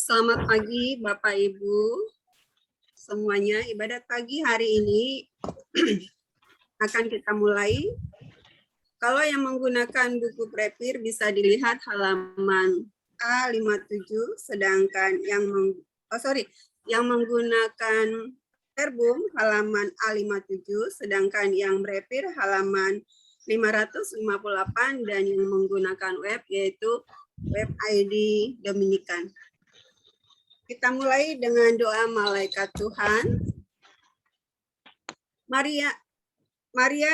Selamat pagi Bapak Ibu semuanya. Ibadat pagi hari ini akan kita mulai. Kalau yang menggunakan buku Prepir bisa dilihat halaman A57, sedangkan yang menggunakan Verbum halaman A57, sedangkan yang Prepir halaman 558, dan yang menggunakan web yaitu web ID Dominikan. Kita mulai dengan doa malaikat Tuhan. Maria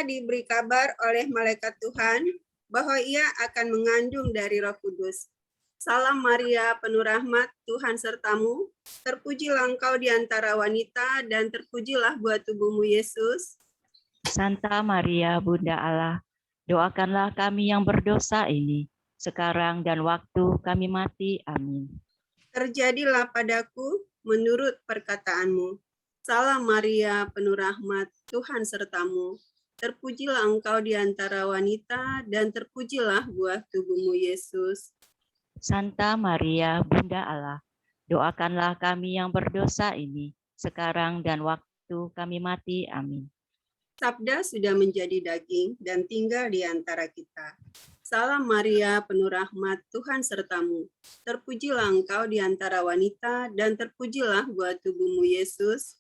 diberi kabar oleh malaikat Tuhan bahwa ia akan mengandung dari Roh Kudus. Salam Maria, penuh rahmat, Tuhan sertamu. Terpujilah engkau di antara wanita, dan terpujilah buah tubuhmu, Yesus. Santa Maria, Bunda Allah, doakanlah kami yang berdosa ini, sekarang dan waktu kami mati. Amin. Terjadilah padaku menurut perkataanmu. Salam Maria, penuh rahmat, Tuhan sertamu. Terpujilah engkau di antara wanita, dan terpujilah buah tubuhmu, Yesus. Santa Maria, Bunda Allah, doakanlah kami yang berdosa ini, sekarang dan waktu kami mati. Amin. Sabda sudah menjadi daging dan tinggal di antara kita. Salam Maria, penuh rahmat, Tuhan sertamu. Terpujilah engkau di antara wanita, dan terpujilah buah tubuhmu, Yesus.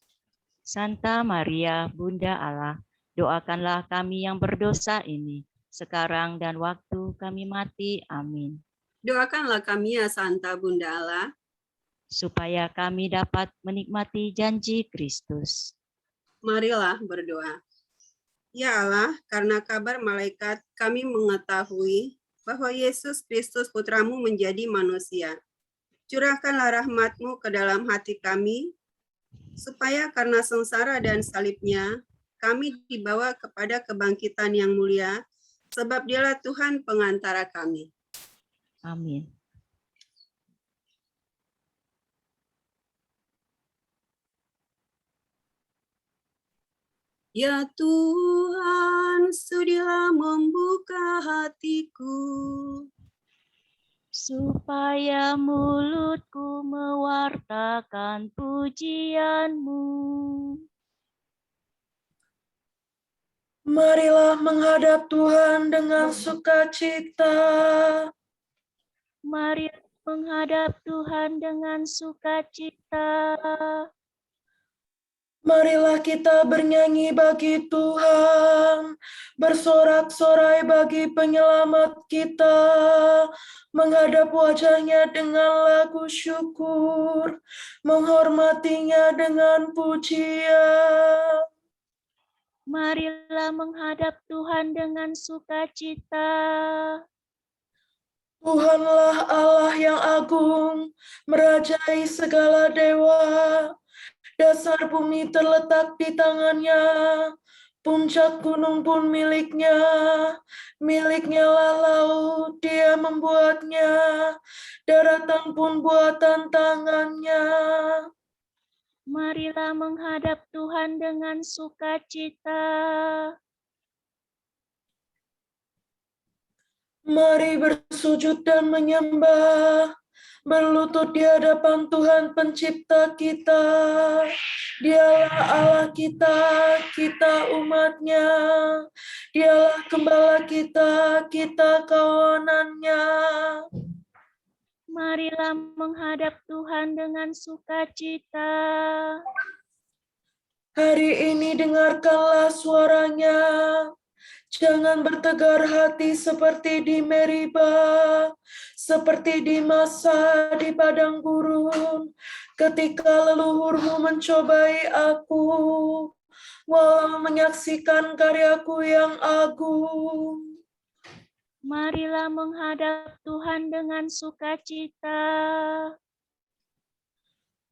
Santa Maria, Bunda Allah, doakanlah kami yang berdosa ini, sekarang dan waktu kami mati. Amin. Doakanlah kami ya Santa Bunda Allah, supaya kami dapat menikmati janji Kristus. Marilah berdoa. Ya Allah, karena kabar malaikat kami mengetahui bahwa Yesus Kristus Putramu menjadi manusia. Curahkanlah rahmat-Mu ke dalam hati kami, supaya karena sengsara dan salibnya, kami dibawa kepada kebangkitan yang mulia, sebab Dialah Tuhan pengantara kami. Amin. Ya Tuhan, sudilah membuka hatiku, supaya mulutku mewartakan pujian-Mu. Marilah menghadap Tuhan dengan sukacita. Mari menghadap Tuhan dengan sukacita. Marilah kita bernyanyi bagi Tuhan, bersorak-sorai bagi penyelamat kita, menghadap wajah-Nya dengan lagu syukur, menghormati-Nya dengan pujian. Marilah menghadap Tuhan dengan sukacita. Tuhanlah Allah yang agung, merajai segala dewa. Dasar bumi terletak di tangan-Nya, puncak gunung pun milik-Nya. Milik-Nya lah laut, Dia membuatnya, daratan pun buatan tangan-Nya. Marilah menghadap Tuhan dengan sukacita. Mari bersujud dan menyembah, berlutut di hadapan Tuhan pencipta kita. Dialah Allah kita, kita umat-Nya. Dialah gembala kita, kita kawanan-Nya. Marilah menghadap Tuhan dengan sukacita. Hari ini dengarkanlah suara-Nya. Jangan bertegar hati seperti di Meriba, seperti di masa di padang gurun, ketika leluhurmu mencobai aku, walau menyaksikan karyaku yang agung. Marilah menghadap Tuhan dengan sukacita.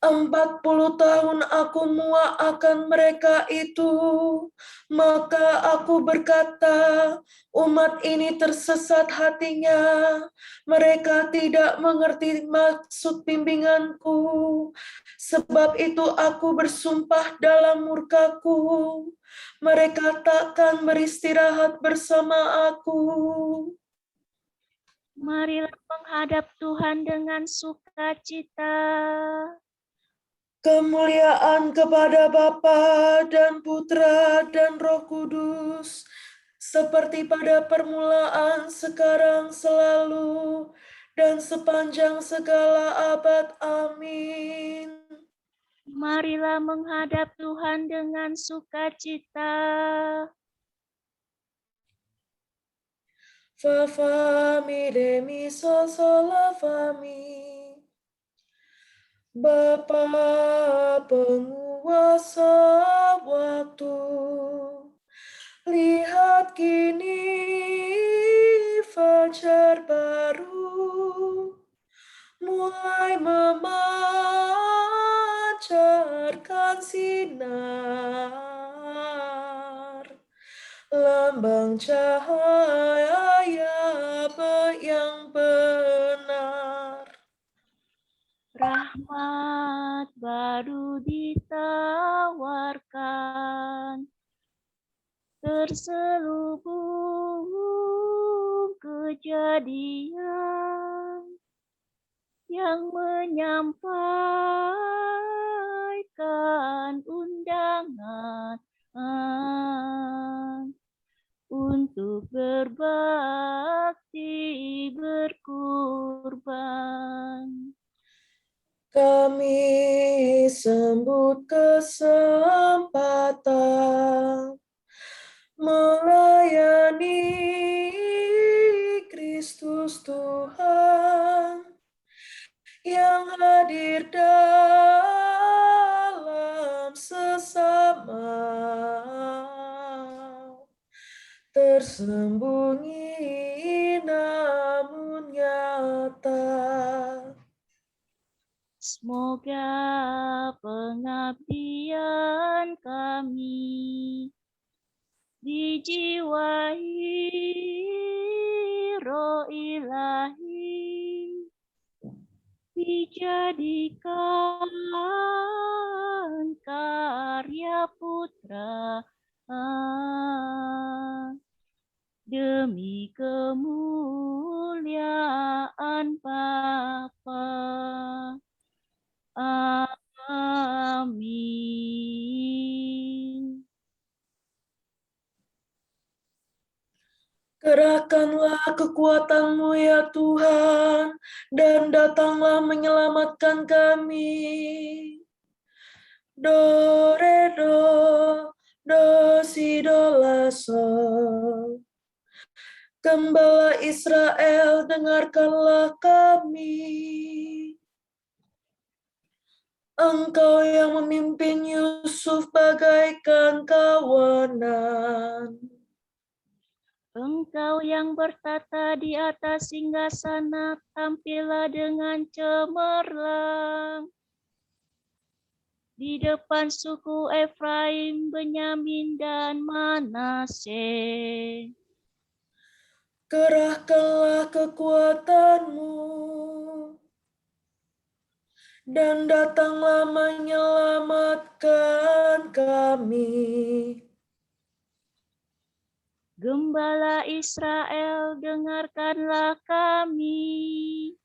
40 tahun aku muak akan mereka itu, maka aku berkata, umat ini tersesat hatinya, mereka tidak mengerti maksud bimbinganku, sebab itu aku bersumpah dalam murkaku, mereka takkan beristirahat bersama aku. Marilah menghadap Tuhan dengan sukacita. Kemuliaan kepada Bapa dan Putra dan Roh Kudus, seperti pada permulaan, sekarang, selalu, dan sepanjang segala abad. Amin. Marilah menghadap Tuhan dengan sukacita. Fa mi re mi sol sol la fa mi. Bapa penguasa waktu, lihat kini fajar baru mulai memancarkan sinar, lambang cahaya yang benar. Rahmat baru ditawarkan, terselubung kejadian yang menyampaikan undangan untuk berbakti berkurban. Kami sambut kesempatan melayani Kristus Tuhan yang hadir dalam sesama, tersembunyi namun nyata. Semoga pengabdian kami dijiwai roh ilahi, dijadikan karya putra demi kemuliaan Bapa. Amin. Kerahkanlah kekuatan-Mu ya Tuhan, dan datanglah menyelamatkan kami. Do, re, do, si, do, la, sol. Gembala Israel, dengarkanlah kami. Engkau yang memimpin Yusuf bagaikan kawanan. Engkau yang bertata di atas singgasana, tampillah dengan cemerlang. Di depan suku Efraim, Benyamin, dan Manasye. Kerahkanlah kekuatan-Mu, dan datanglah menyelamatkan kami. Gembala Israel, dengarkanlah kami.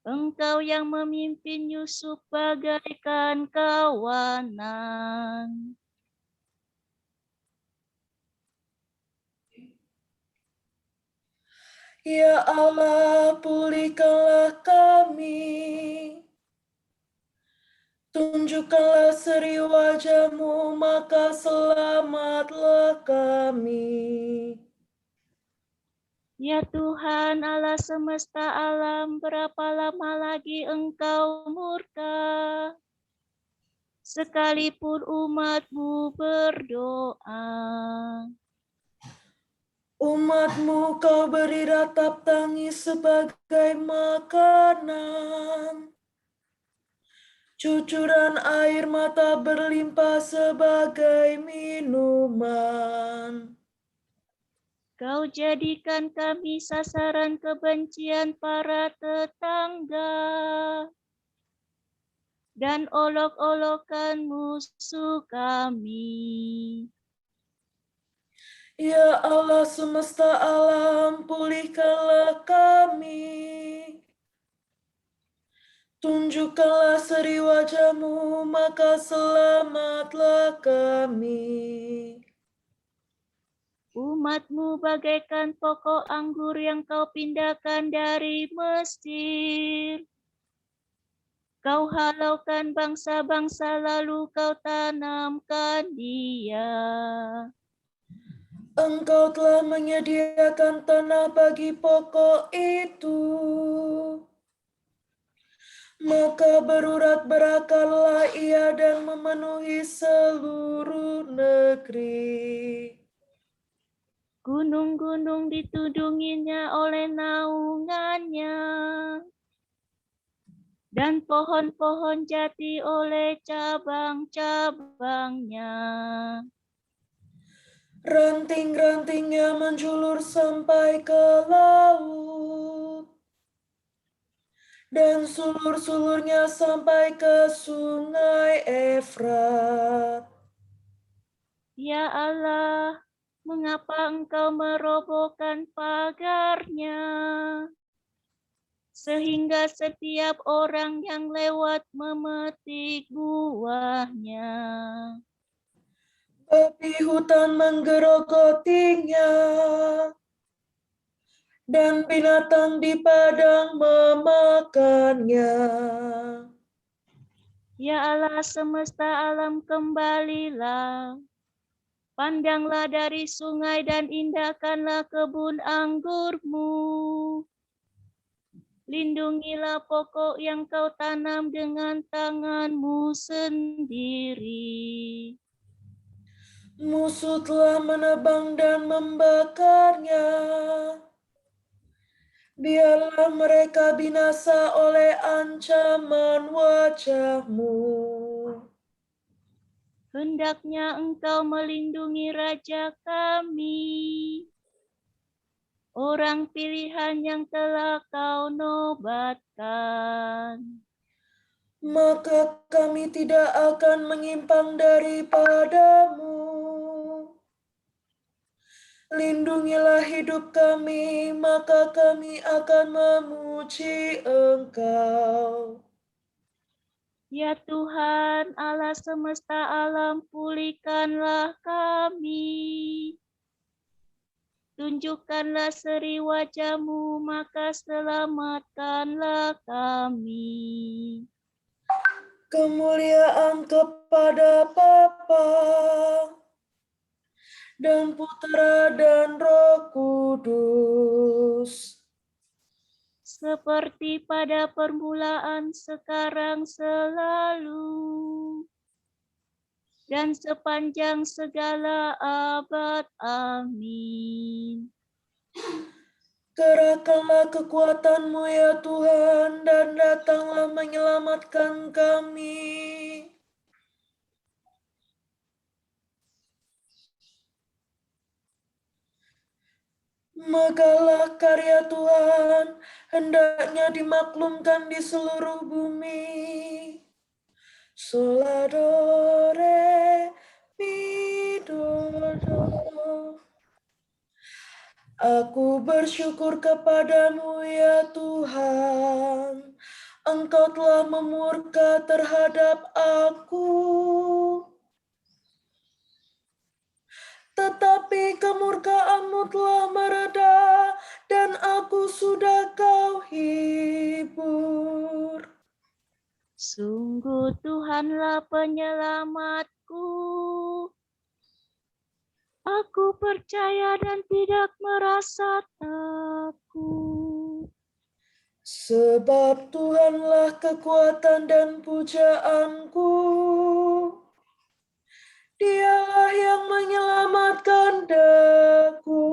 Engkau yang memimpin Yusuf bagaikan kawanan. Ya Allah, pulihkanlah kami. Tunjukkanlah seri wajah-Mu, maka selamatlah kami. Ya Tuhan Allah semesta alam, berapa lama lagi Engkau murka? Sekalipun umat-Mu berdoa. Umat-Mu Kau beri ratap tangis sebagai makanan. Cucuran air mata berlimpah sebagai minuman. Kau jadikan kami sasaran kebencian para tetangga dan olok-olokan musuh kami. Ya Allah semesta alam, pulihkanlah kami. Tunjukkanlah seri wajah-Mu, maka selamatlah kami. Umat-Mu bagaikan pokok anggur yang Kau pindahkan dari Mesir. Kau halaukan bangsa-bangsa, lalu Kau tanamkan dia. Engkau telah menyediakan tanah bagi pokok itu. Maka berurat berakarlah ia dan memenuhi seluruh negeri. Gunung-gunung ditudunginya oleh naungannya, dan pohon-pohon jati oleh cabang-cabangnya. Ranting-rantingnya menjulur sampai ke laut, dan sulur-sulurnya sampai ke sungai Efrat. Ya Allah, mengapa Engkau merobohkan pagarnya, sehingga setiap orang yang lewat memetik buahnya? Babi hutan menggerogotinya, dan binatang di padang memakannya. Ya Allah semesta alam, kembalilah. Pandanglah dari sungai dan indahkanlah kebun anggur-Mu. Lindungilah pokok yang Kau tanam dengan tangan-Mu sendiri. Musuh telah menebang dan membakarnya. Biarlah mereka binasa oleh ancaman wajah-Mu. Hendaknya Engkau melindungi raja kami, orang pilihan yang telah Kau nobatkan. Maka kami tidak akan menyimpang daripada-Mu. Lindungilah hidup kami, maka kami akan memuji Engkau. Ya Tuhan, Allah semesta alam, pulihkanlah kami. Tunjukkanlah seri wajah-Mu, maka selamatkanlah kami. Kemuliaan kepada Bapa dan Putra dan Roh Kudus, Seperti pada permulaan, sekarang, selalu, dan sepanjang segala abad. Amin. Kerahkanlah kekuatan-Mu ya Tuhan, dan datanglah menyelamatkan kami. Megahlah karya Tuhan, hendaknya dimaklumkan di seluruh bumi. Sola do re mi do do. Aku bersyukur kepadamu ya Tuhan, Engkau telah memurka terhadap aku, tetapi kemurkaan-Mu telah mereda dan aku sudah Kau hibur. Sungguh Tuhanlah penyelamatku. Aku percaya dan tidak merasa takut. Sebab Tuhanlah kekuatan dan pujaanku. Dialah yang menyelamatkan daku.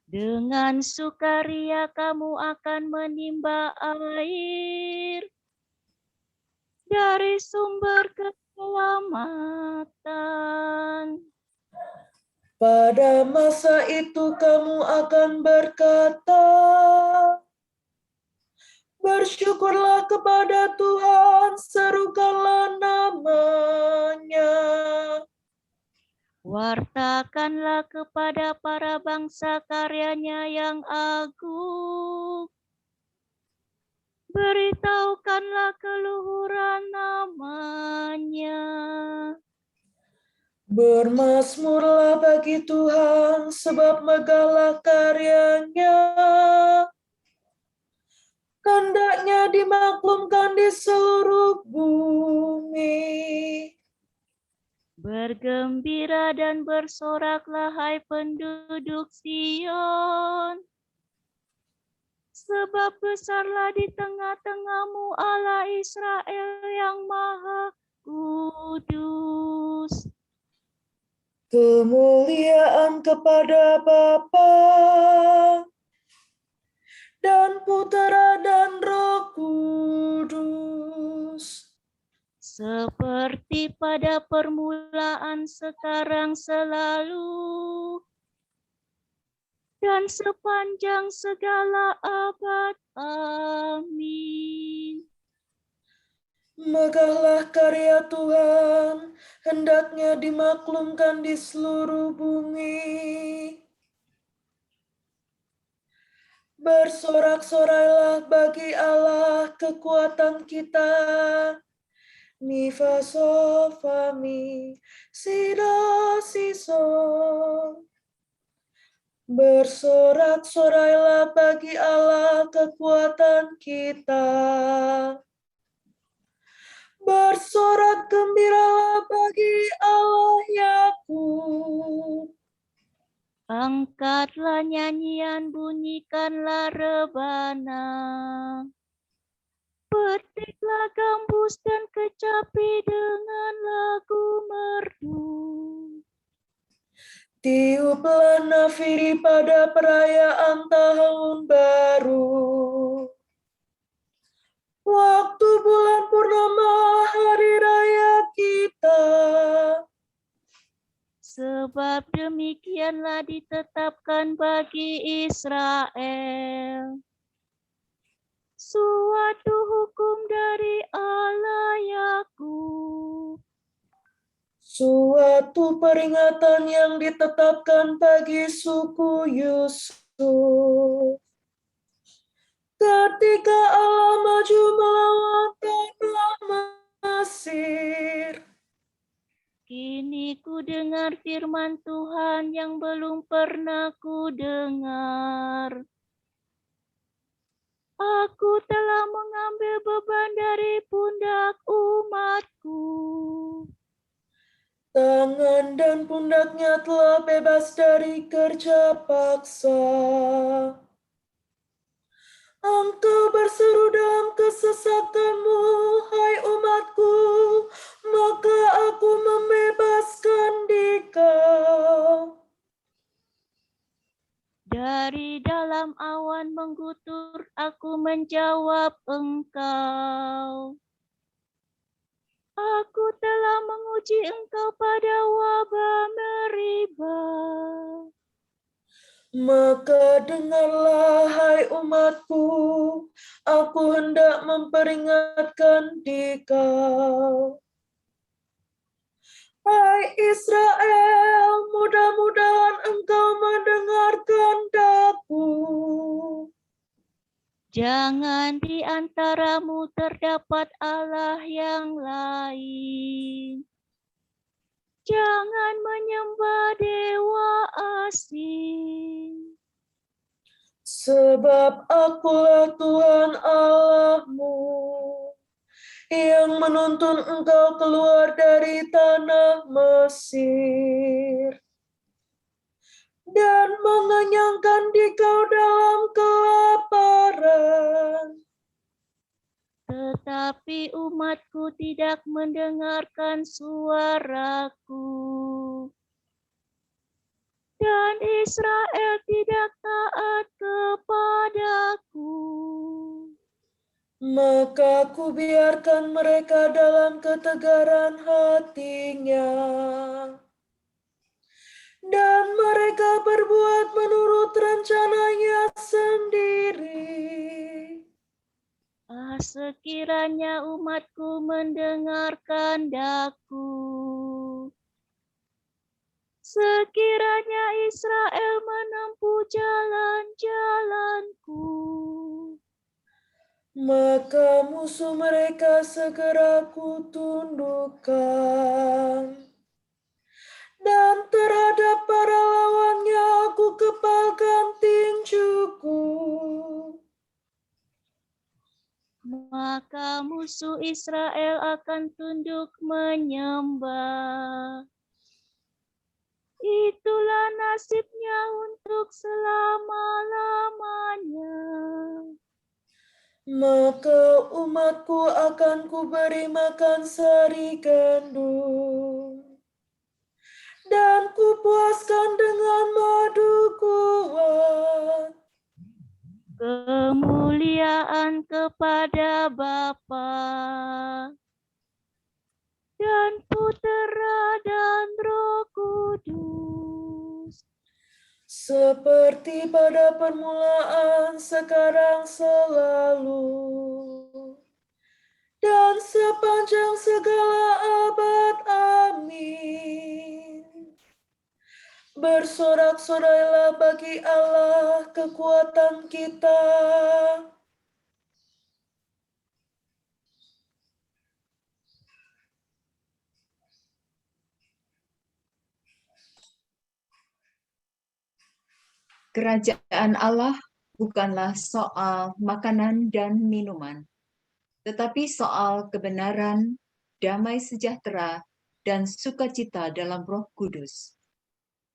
Dengan sukaria kamu akan menimba air dari sumber keselamatan. Pada masa itu kamu akan berkata, Bersyukurlah kepada Tuhan, serukanlah nama-Nya. Wartakanlah kepada para bangsa karyanya yang agung. Beritahukanlah keluhuran nama-Nya. Bermazmurlah bagi Tuhan, sebab megahlah karya-Nya. Kehendaknya dimaklumkan di seluruh bumi. Bergembira dan bersoraklah hai penduduk Sion. Sebab besarlah di tengah-tengahmu Allah Israel yang Maha Kudus. Kemuliaan kepada Bapa dan Putera dan Roh Kudus. Seperti pada permulaan, sekarang, selalu, dan sepanjang segala abad. Amin. Megahlah karya Tuhan, hendaknya dimaklumkan di seluruh bumi. Bersorak-sorailah bagi Allah kekuatan kita. Mi fa sol fa mi si do si sol. Bersorak-sorailah bagi Allah kekuatan kita. Bersorak gembiralah bagi Allah Yakub. Angkatlah nyanyian, bunyikanlah rebana. Petiklah gambus dan kecapi dengan lagu merdu. Tiuplah nafiri pada perayaan tahun baru. Waktu bulan purnama hari raya kita. Sebab demikianlah ditetapkan bagi Israel suatu hukum dari Allah Yakub. Suatu peringatan yang ditetapkan bagi suku Yusuf. Ketika Allah maju melawan tanah Mesir. Kini ku dengar firman Tuhan yang belum pernah ku dengar. Aku telah mengambil beban dari pundak umatku. Tangan dan pundaknya telah bebas dari kerja paksa. Engkau berseru dalam kesesakanmu, hai umatku, maka aku membebaskan dikau. Dari dalam awan menggutur aku menjawab engkau. Aku telah menguji engkau pada wabah Meribah. Maka dengarlah, hai umatku, aku hendak memperingatkan dikau. Hai Israel, mudah-mudahan engkau mendengarkan daku. Jangan di antaramu terdapat Allah yang lain. Jangan menyembah dewa asing. Sebab akulah Tuhan Allahmu, yang menuntun engkau keluar dari tanah Mesir, dan mengenyangkan dikau dalam kelaparan. Tetapi umatku tidak mendengarkan suaraku. Dan Israel tidak taat kepadaku. Maka ku biarkan mereka dalam ketegaran hatinya. Dan mereka berbuat menurut rencananya sendiri. sekiranya umatku mendengarkan daku. Sekiranya Israel menempuh jalan-jalanku, maka musuh mereka segera kutundukkan. Dan terhadap para lawannya aku kepalkan tinjuku. maka musuh Israel akan tunduk menyembah. Itulah nasibnya untuk selama-lamanya. Maka umatku akan kuberi makan sari gandum, dan kupuaskan dengan madu kuat. Kemuliaan kepada Bapa dan Putera dan Roh Kudus, Seperti pada permulaan, sekarang, selalu, dan sepanjang segala abad. Amin. Bersorak-sorailah bagi Allah kekuatan kita. Kerajaan Allah bukanlah soal makanan dan minuman, tetapi soal kebenaran, damai sejahtera, dan sukacita dalam Roh Kudus.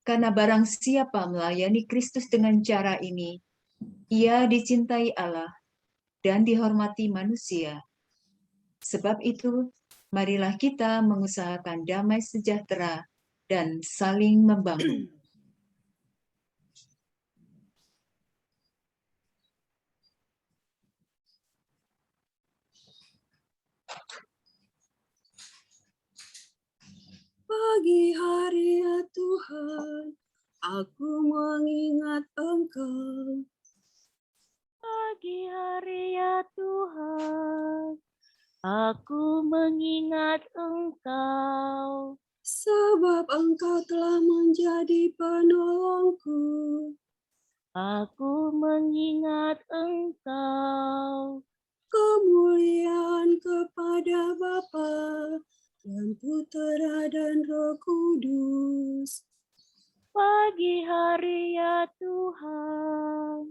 Karena barang siapa melayani Kristus dengan cara ini, ia dicintai Allah dan dihormati manusia. Sebab itu, marilah kita mengusahakan damai sejahtera dan saling membangun. Pagi hari ya Tuhan, aku mengingat Engkau. pagi hari ya Tuhan, aku mengingat Engkau. Sebab Engkau telah menjadi penolongku. Aku mengingat Engkau. Kemuliaan kepada Bapa dan Putera dan Roh Kudus. Pagi hari ya Tuhan,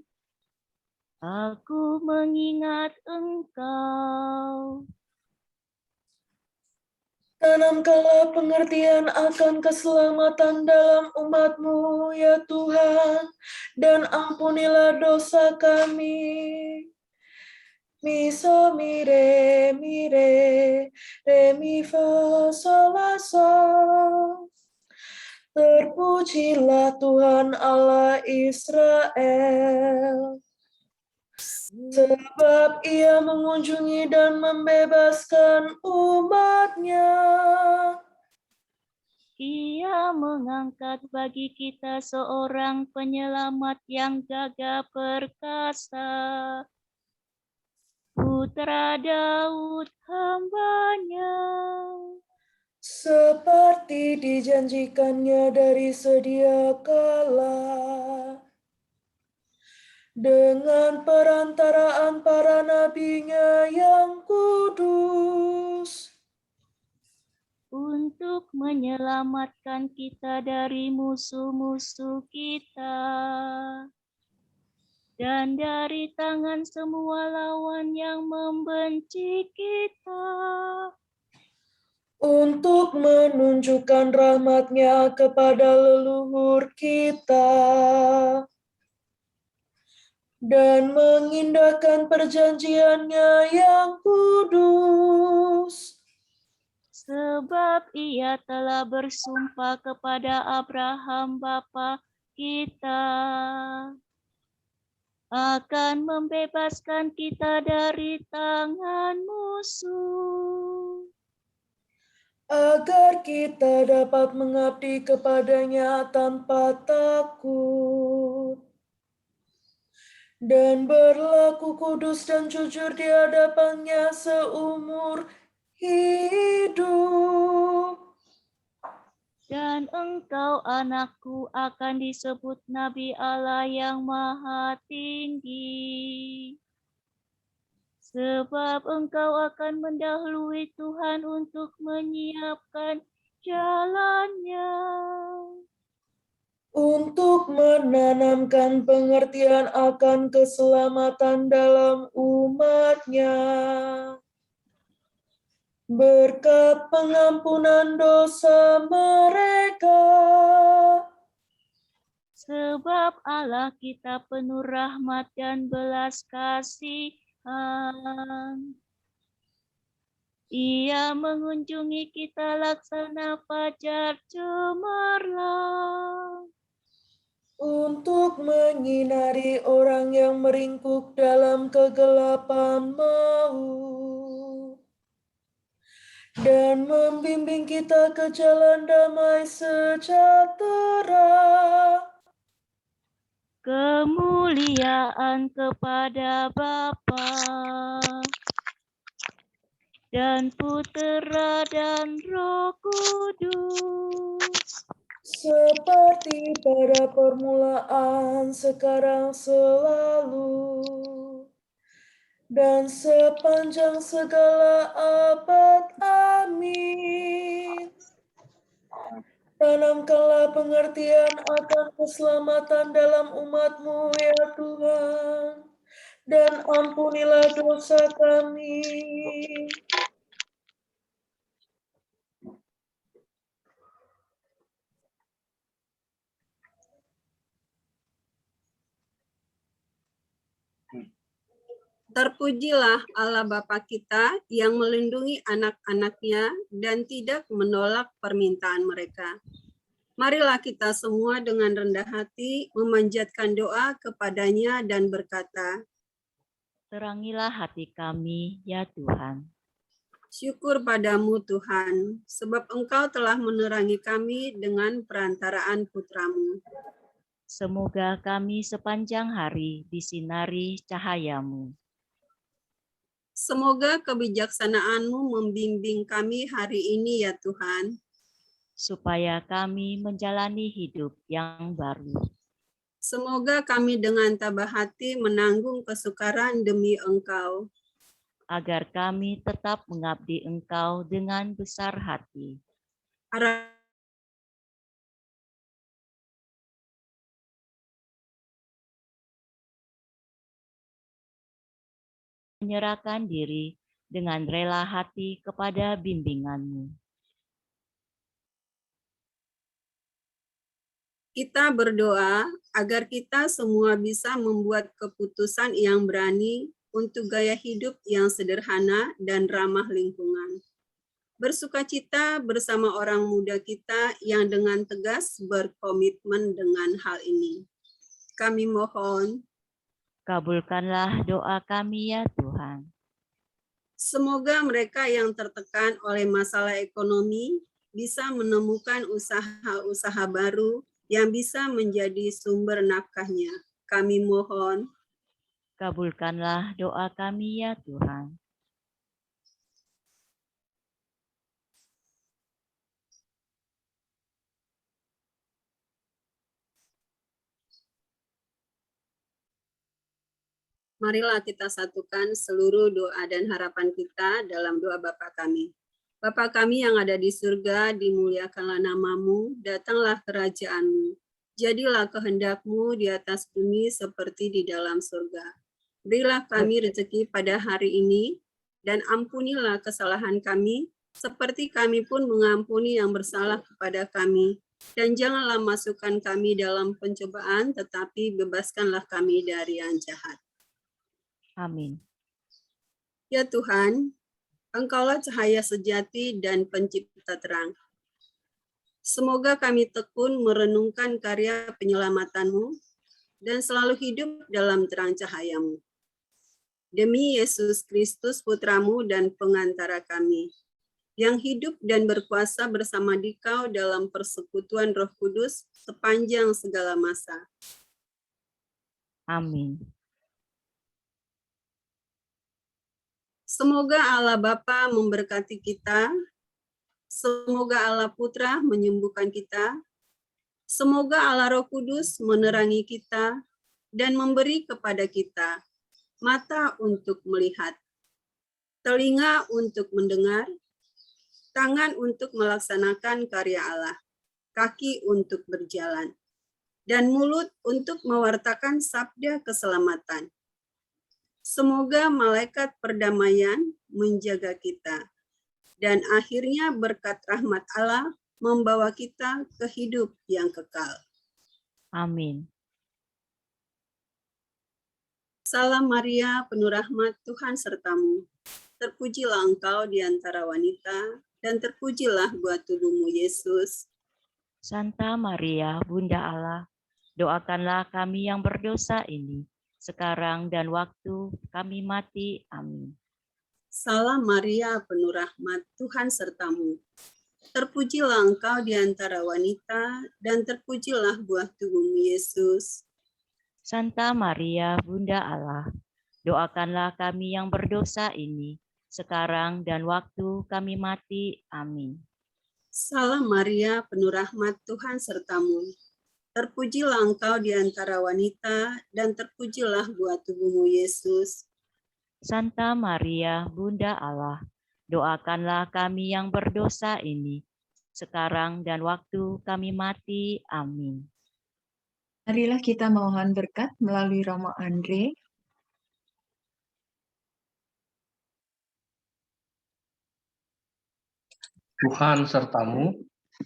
aku mengingat Engkau. Tanamkanlah pengertian akan keselamatan dalam umat-Mu, ya Tuhan, dan ampunilah dosa kami. Mi, so, mi, re, mi, fa, sol, la, sol. Terpujilah Tuhan Allah Israel, sebab Ia mengunjungi dan membebaskan umat-Nya. Ia mengangkat bagi kita seorang penyelamat yang gagah perkasa, Putra Daud hamba-Nya. Seperti dijanjikannya dari sedia kala, dengan perantaraan para nabi-Nya yang kudus, Untuk menyelamatkan kita dari musuh-musuh kita dan dari tangan semua lawan yang membenci kita, untuk menunjukkan rahmat-Nya kepada leluhur kita, dan mengindahkan perjanjian-Nya yang kudus. sebab Ia telah bersumpah kepada Abraham bapa kita akan membebaskan kita dari tangan musuh, Agar kita dapat mengabdi kepada-Nya tanpa takut. dan berlaku kudus dan jujur di hadapannya seumur hidup. Dan engkau anakku akan disebut Nabi Allah yang Maha Tinggi. Sebab engkau akan mendahului Tuhan untuk menyiapkan jalannya. Untuk menanamkan pengertian akan keselamatan dalam umatnya. Berkat pengampunan dosa mereka. Sebab Allah kita penuh rahmat dan belas kasihan. Ia mengunjungi kita laksana fajar cemerlang. Untuk menyinari orang yang meringkuk dalam kegelapan maut. Dan membimbing kita ke jalan damai sejahtera. Kemuliaan kepada Bapa dan Putera dan Roh Kudus. Seperti pada permulaan, sekarang, selalu, dan sepanjang segala abad. Amin. Tanamkanlah pengertian akan keselamatan dalam umat-Mu, ya Tuhan, dan ampunilah dosa kami. Terpujilah Allah Bapa kita yang melindungi anak-anaknya dan tidak menolak permintaan mereka. Marilah kita semua dengan rendah hati memanjatkan doa kepadanya dan berkata, Terangilah hati kami, ya Tuhan. syukur padamu Tuhan, sebab Engkau telah menerangi kami dengan perantaraan putra-Mu. Semoga kami sepanjang hari disinari cahaya-Mu. Semoga kebijaksanaan-Mu membimbing kami hari ini ya Tuhan, supaya kami menjalani hidup yang baru. semoga kami dengan tabah hati menanggung kesukaran demi Engkau, Agar kami tetap mengabdi Engkau dengan besar hati. Menyerahkan diri dengan rela hati kepada bimbingan-Mu. Kita berdoa agar kita semua bisa membuat keputusan yang berani untuk gaya hidup yang sederhana dan ramah lingkungan. Bersukacita bersama orang muda kita yang dengan tegas berkomitmen dengan hal ini. Kami mohon, Kabulkanlah doa kami ya Tuhan. semoga mereka yang tertekan oleh masalah ekonomi bisa menemukan usaha-usaha baru yang bisa menjadi sumber nafkahnya. Kami mohon, Kabulkanlah doa kami ya Tuhan. marilah kita satukan seluruh doa dan harapan kita dalam doa Bapa kami. Bapa kami yang ada di surga, dimuliakanlah nama-Mu, datanglah kerajaan-Mu. Jadilah kehendak-Mu di atas bumi seperti di dalam surga. Berilah kami rezeki pada hari ini, dan ampunilah kesalahan kami, seperti kami pun mengampuni yang bersalah kepada kami. Dan janganlah masukkan kami dalam pencobaan, tetapi bebaskanlah kami dari yang jahat. Amin. Ya Tuhan, Engkaulah cahaya sejati dan pencipta terang. Semoga kami tekun merenungkan karya penyelamatanmu dan selalu hidup dalam terang cahayamu. Demi Yesus Kristus Putramu dan pengantara kami, yang hidup dan berkuasa bersama Dikau dalam persekutuan Roh Kudus sepanjang segala masa. Amin. Semoga Allah Bapa memberkati kita, semoga Allah Putra menyembuhkan kita, semoga Allah Roh Kudus menerangi kita dan memberi kepada kita mata untuk melihat, telinga untuk mendengar, tangan untuk melaksanakan karya Allah, kaki untuk berjalan, dan mulut untuk mewartakan sabda keselamatan. Semoga malaikat perdamaian menjaga kita, dan akhirnya berkat rahmat Allah membawa kita ke hidup yang kekal. Amin. Salam Maria, penuh rahmat, Tuhan sertamu. Terpujilah engkau di antara wanita, dan terpujilah buah tubuhmu, Yesus. Santa Maria, Bunda Allah, doakanlah kami yang berdosa ini, sekarang dan waktu kami mati. Amin. Salam Maria, penuh rahmat, Tuhan sertamu. Terpujilah engkau di antara wanita, dan terpujilah buah tubuhmu, Yesus. Santa Maria, Bunda Allah, doakanlah kami yang berdosa ini, sekarang dan waktu kami mati. Amin. Salam Maria, penuh rahmat, Tuhan sertamu. Terpujilah engkau di antara wanita, dan terpujilah buah tubuhmu, Yesus. Santa Maria, Bunda Allah, doakanlah kami yang berdosa ini, sekarang dan waktu kami mati. Amin. Marilah kita mohon berkat melalui Romo Andre. Tuhan sertamu.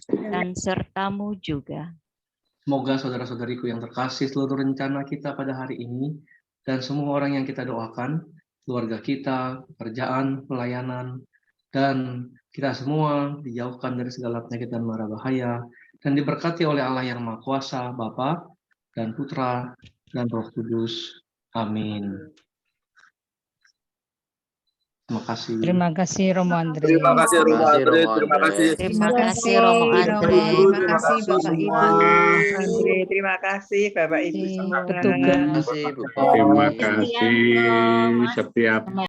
Dan sertamu juga. Semoga saudara-saudariku yang terkasih, seluruh rencana kita pada hari ini, dan semua orang yang kita doakan, keluarga kita, pekerjaan, pelayanan, dan kita semua dijauhkan dari segala penyakit dan mara bahaya, dan diberkati oleh Allah yang Maha Kuasa, Bapa dan Putra dan Roh Kudus. Amin. Terima kasih. Terima kasih Romo Andre. Terima kasih Romo Andre. Terima kasih. Terima kasih Romo Andre. Terima kasih Bapak Ibu. Andre, terima kasih Bapak Ibu semua. Petugas. Terima kasih Bu. Terima kasih setiap